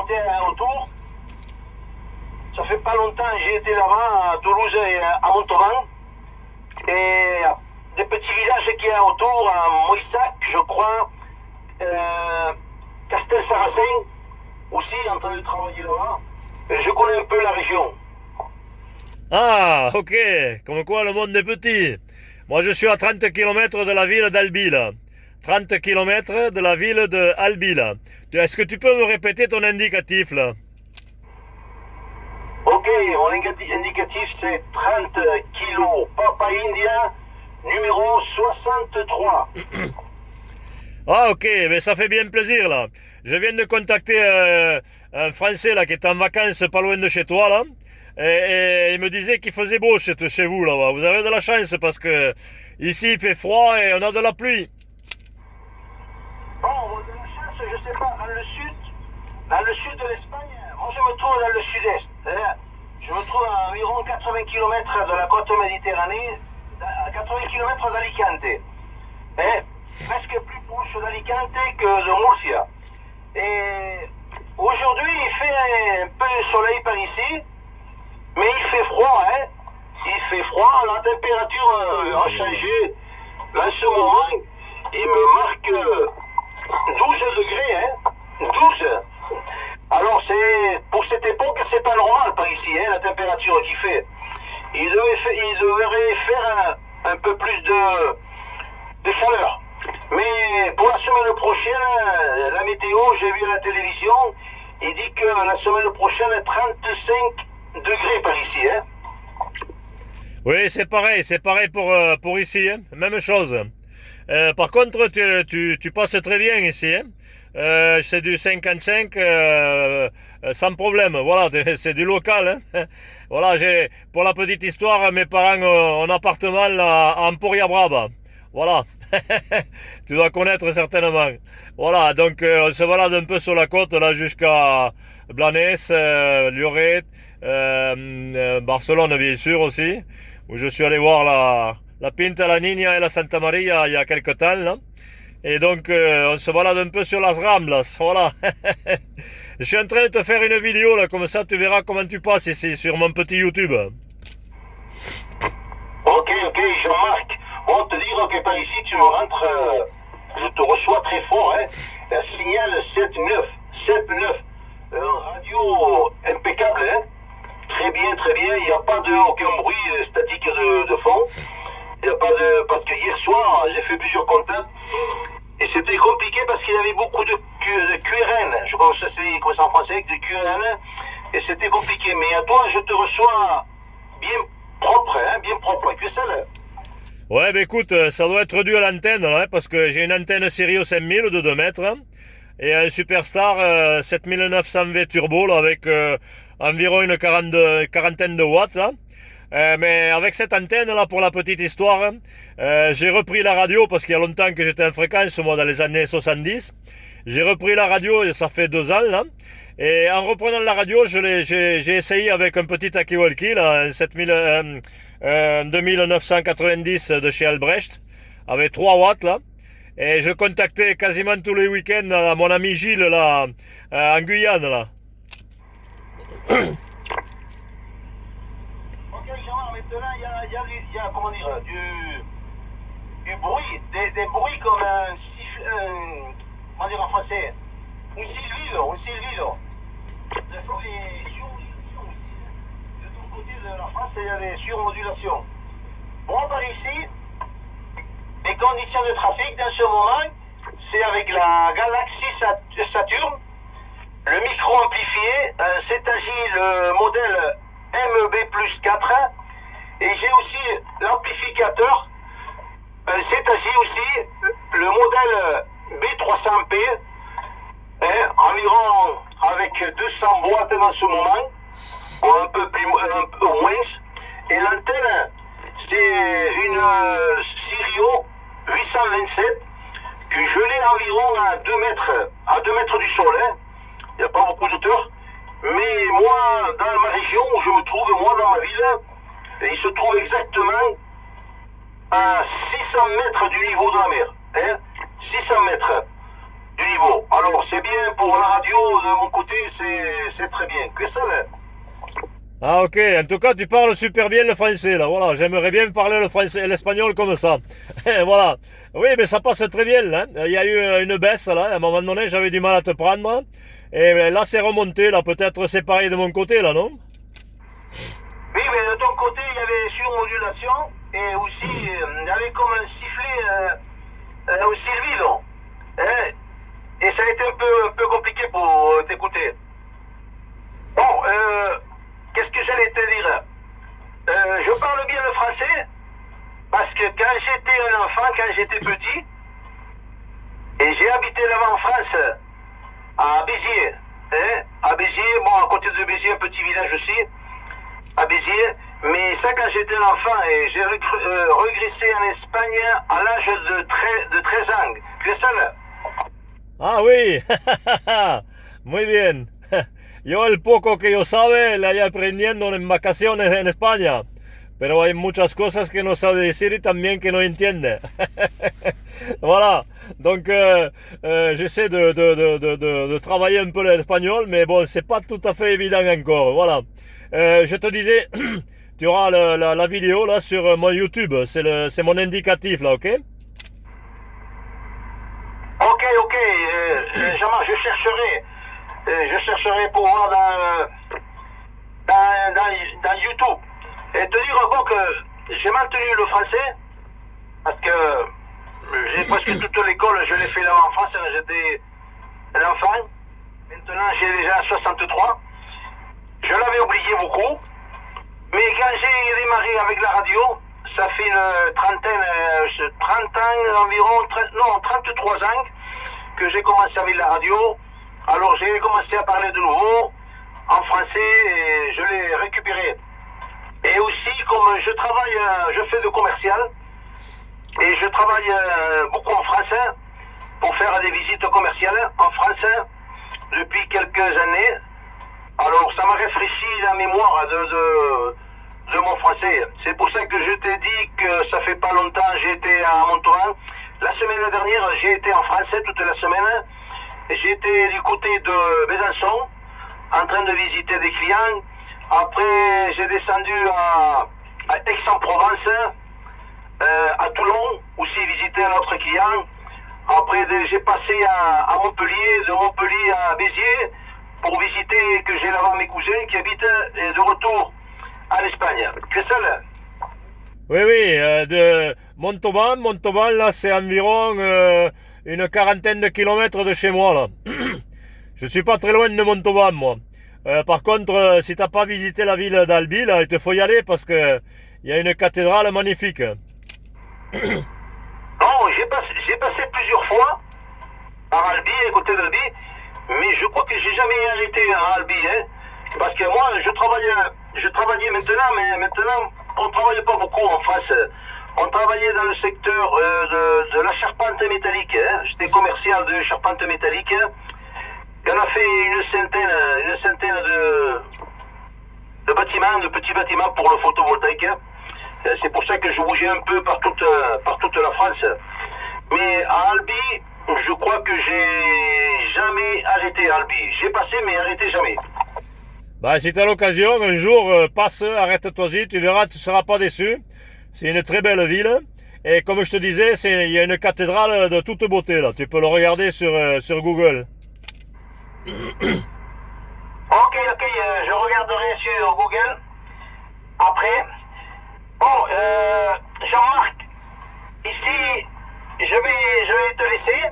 monter autour. Ça fait pas longtemps, j'ai été là-bas, à Toulouse et à Montauban. Et des petits villages qu'il y a autour, à Moissac, je crois, Castel-Sarrazin, aussi en train de travailler là-bas. Et je connais un peu la région. Ah, ok, comme quoi le monde est petit. Moi, je suis à 30 km de la ville d'Albi, là. 30 km de la ville d'Albi, là. Est-ce que tu peux me répéter ton indicatif, là? Ok, mon indicatif c'est 30 kilos, Papa India, numéro 63. Ah, ok, mais ça fait bien plaisir, là. Je viens de contacter un Français, là, qui est en vacances pas loin de chez toi, là. Et il me disait qu'il faisait beau chez vous, là-bas. Vous avez de la chance, parce que ici, il fait froid et on a de la pluie. Bon, on a de la chance, je sais pas, dans le sud de l'Espagne, moi je me trouve dans le sud-est. Je me trouve à environ 80 km de la côte méditerranée, à 80 km d'Alicante. Presque plus proche d'Alicante que de Murcia. Et aujourd'hui, il fait un peu de soleil par ici, mais il fait froid, hein. Il fait froid, la température a changé. En ce moment, il me marque 12 degrés, hein. 12. Alors, pour cette époque, c'est pas normal par ici, hein, la température qu'il fait. Il devrait faire un peu plus de chaleur. Mais pour la semaine prochaine, la météo, j'ai vu à la télévision, il dit que la semaine prochaine, 35 degrés par ici, hein. Oui, c'est pareil pour ici, hein. Même chose. Par contre, tu passes très bien ici, hein. C'est du 55 sans problème, voilà, c'est du local, hein. Voilà, pour la petite histoire, mes parents ont un appartement là, à Emporia-Brava, voilà. Tu dois connaître certainement. Voilà, donc on se balade un peu sur la côte là jusqu'à Blanes, Lloret, Barcelone bien sûr aussi, où je suis allé voir la Pinta, la Niña et la Santa Maria il y a quelque temps là. Et donc on se balade un peu sur las Ramblas, voilà. Je suis en train de te faire une vidéo là, comme ça tu verras comment tu passes ici sur mon petit YouTube. Ok, Jean-Marc. Bon, te dire que par ici, tu me rentres, je te reçois très fort, hein. Un signal 7-9, radio impeccable, hein. Très bien, il n'y a pas aucun bruit statique de fond. Il n'y a pas parce que hier soir, j'ai fait plusieurs contacts, et c'était compliqué parce qu'il y avait beaucoup de QRN, je pense que c'est comme ça en français, de QRN, et c'était compliqué. Mais à toi, je te reçois bien propre, hein, bien propre, et puis ça, là. Ouais, bah écoute, ça doit être dû à l'antenne, là, hein, parce que j'ai une antenne Sirius 5000 de 2 mètres, hein, et un Superstar 7900V turbo, là, avec environ une quarantaine de watts, là. Mais avec cette antenne, là, pour la petite histoire, hein, j'ai repris la radio, parce qu'il y a longtemps que j'étais en fréquence, moi, dans les années 70. J'ai repris la radio, et ça fait 2 ans, là. Et en reprenant la radio, j'ai essayé avec un petit talkie-walkie, là, un 2990 de chez Albrecht, avec 3 watts, là. Et je contactais quasiment tous les week-ends là, mon ami Gilles, là, en Guyane, là. Ok, Jean-Marc, maintenant, il y a comment dire, du bruit, des bruits comme comment dire en français, un silbido. Des fois, les surmodulations aussi. De ton côté de la France, il y a des surmodulations. Bon, par ici, les conditions de trafic dans ce moment, c'est avec la Galaxy Saturn, le micro amplifié, c'est agi le modèle MEB plus 4, et j'ai aussi l'amplificateur, c'est agi aussi le modèle B300P, environ avec 200 watts dans ce moment, ou un peu moins, et l'antenne, c'est une Sirio 827 que je l'ai environ à 2 mètres du sol, hein. Il n'y a pas beaucoup d'auteur, mais moi, dans ma région où je me trouve, moi dans ma ville, il se trouve exactement à 600 mètres du niveau de la mer, hein. 600 mètres. du niveau. Alors, c'est bien pour la radio, de mon côté, c'est très bien. Que ça, là. Ah ok, en tout cas tu parles super bien le français là, voilà, j'aimerais bien parler le français et l'espagnol comme ça. Voilà, oui mais ça passe très bien là, il y a eu une baisse là, à un moment donné j'avais du mal à te prendre, et là c'est remonté là, peut-être c'est pareil de mon côté là, non? Oui, mais de ton côté il y avait surmodulation, et aussi il y avait comme un sifflet aussi le vide, hein. Et ça a été un peu compliqué pour t'écouter. Bon, qu'est-ce que j'allais te dire? Je parle bien le français parce que quand j'étais un enfant, quand j'étais petit, et j'ai habité là-bas en France, à Béziers, hein, à Béziers, bon à côté de Béziers, un petit village aussi, à Béziers, mais ça quand j'étais un enfant, et j'ai régressé en Espagne à l'âge de 13 ans, que ça là. Ah oui, muy bien. Yo el poco que yo sabe la he aprendiendo en vacaciones en España, pero hay muchas cosas que no sabe decir y también que no entiende. Voilà, donc j'essaie de travailler un peu l'espagnol, mais bon, c'est pas tout à fait évident encore, voilà. Je te disais, tu auras la vidéo là sur mon YouTube, c'est mon indicatif là, ok? Ok, je chercherai pour voir dans YouTube. Et te dire bon que j'ai maintenu le français, parce que j'ai presque toute l'école, je l'ai fait là en France, j'étais un enfant. Maintenant j'ai déjà 63. Je l'avais oublié beaucoup. Mais quand j'ai démarré avec la radio, ça fait une trentaine, 30 ans environ, 33 ans que j'ai commencé avec la radio. Alors j'ai commencé à parler de nouveau en français et je l'ai récupéré. Et aussi, comme je travaille, je fais de commercial et je travaille beaucoup en France pour faire des visites commerciales en France depuis quelques années. Alors ça m'a rafraîchi la mémoire de mon français. C'est pour ça que je t'ai dit que ça fait pas longtemps, j'ai été à Montauban. La semaine dernière, j'ai été en français toute la semaine. J'étais du côté de Besançon, en train de visiter des clients. Après, j'ai descendu à Aix-en-Provence, à Toulon, aussi visiter un autre client. Après, j'ai passé à Montpellier, de Montpellier à Béziers, pour visiter, que j'ai là-bas mes cousins qui habitent de retour en Espagne. Que ça là? Oui, de Montauban, là, c'est environ une quarantaine de kilomètres de chez moi, là. Je suis pas très loin de Montauban, moi. Par contre, si t'as pas visité la ville d'Albi, là, il te faut y aller parce que il y a une cathédrale magnifique. Non, j'ai passé plusieurs fois par Albi, à côté d'Albi, mais je crois que j'ai jamais arrêté à Albi, hein. Parce que moi, je travaillais maintenant, mais maintenant, on travaille pas beaucoup en France. On travaillait dans le secteur de la charpente métallique, hein. J'étais commercial de charpente métallique. On a fait une centaine de bâtiments, de petits bâtiments pour le photovoltaïque. C'est pour ça que je bougeais un peu par toute la France. Mais à Albi, je crois que j'ai jamais arrêté à Albi. J'ai passé, mais arrêté jamais. Bah, si tu as l'occasion, un jour, passe, arrête-toi-y, tu verras, tu ne seras pas déçu. C'est une très belle ville. Et comme je te disais, il y a une cathédrale de toute beauté, là. Tu peux le regarder sur Google. Ok, je regarderai sur Google. Après. Bon, Jean-Marc, ici, je vais te laisser.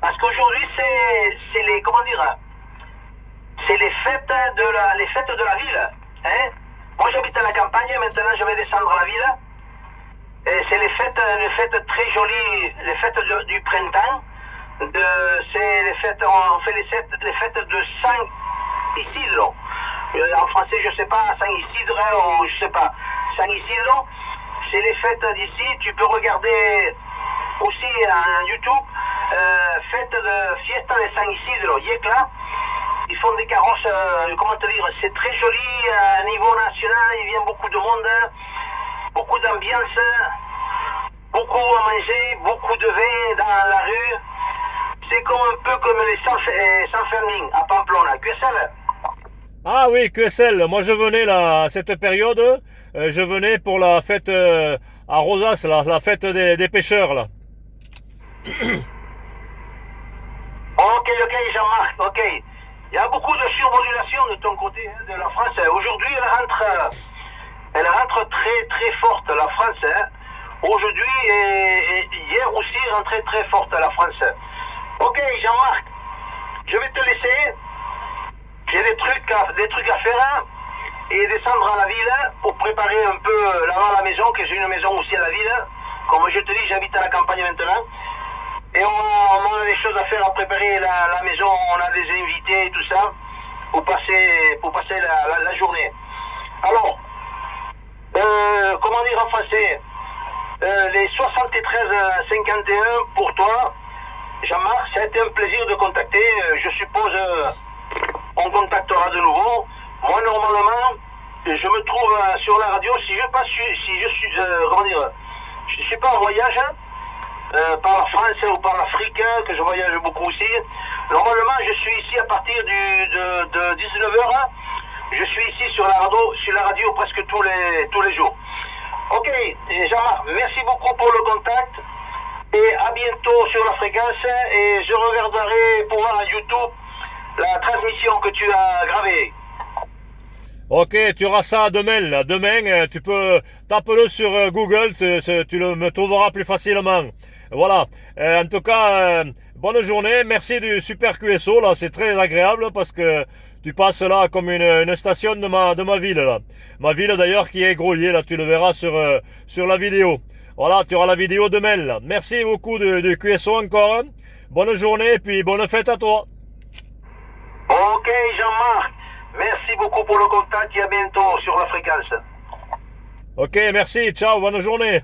Parce qu'aujourd'hui, c'est les, comment dire, c'est les fêtes de la ville, hein. Moi j'habite à la campagne, maintenant je vais descendre à la ville. Et c'est les fêtes très jolies, les fêtes du printemps. C'est les fêtes, on fait les fêtes de Saint Isidro. En français je sais pas, Saint Isidre ou je sais pas. Saint Isidro, c'est les fêtes d'ici. Tu peux regarder aussi à YouTube, fête de Fiesta de San Isidro, Yecla. Ils font des carrosses, comment te dire, c'est très joli à niveau national, il vient beaucoup de monde, beaucoup d'ambiance, beaucoup à manger, beaucoup de vin dans la rue. c'est comme un peu comme les San Fermin à Pamplona. QSL. Ah oui, QSL. Moi, je venais là, à cette période, je venais pour la fête à Rosas, la fête des pêcheurs, là. Ok, Jean-Marc, ok. Il y a beaucoup de surmodulation de ton côté, hein, de la France. Aujourd'hui, elle rentre très très forte, la France. Hein. Aujourd'hui et hier aussi, rentrait très forte, la France. Ok, Jean-Marc, je vais te laisser. J'ai des trucs à faire hein, et descendre à la ville pour préparer un peu là-bas la maison, que j'ai une maison aussi à la ville. Comme je te dis, j'habite à la campagne maintenant. Et on a des choses à faire, à préparer la maison, on a des invités et tout ça, pour passer la journée. Alors, comment dire en français, les 73-51 pour toi, Jean-Marc, ça a été un plaisir de contacter. Je suppose on contactera de nouveau. Moi, normalement, je me trouve sur la radio. Si je suis, comment dire, je suis pas en voyage, par la France ou par l'Afrique, que je voyage beaucoup aussi. Normalement, je suis ici à partir de 19h. Je suis ici sur la radio presque tous les jours. Ok, Jean-Marc, merci beaucoup pour le contact. Et à bientôt sur la fréquence. Et je regarderai pour voir à YouTube la transmission que tu as gravée. Ok, tu auras ça demain, là. Demain, tu peux taper-le sur Google, tu me trouveras plus facilement. Voilà. En tout cas, bonne journée. Merci du Super QSO, là. C'est très agréable parce que tu passes là comme une station de ma ville, là. Ma ville, d'ailleurs, qui est Grouillé, là. Tu le verras sur la vidéo. Voilà, tu auras la vidéo demain, là. Merci beaucoup du QSO encore. Hein. Bonne journée et puis bonne fête à toi. Ok, Jean-Marc. Merci beaucoup pour le contact et à bientôt sur la fréquence. Ok, merci. Ciao, bonne journée.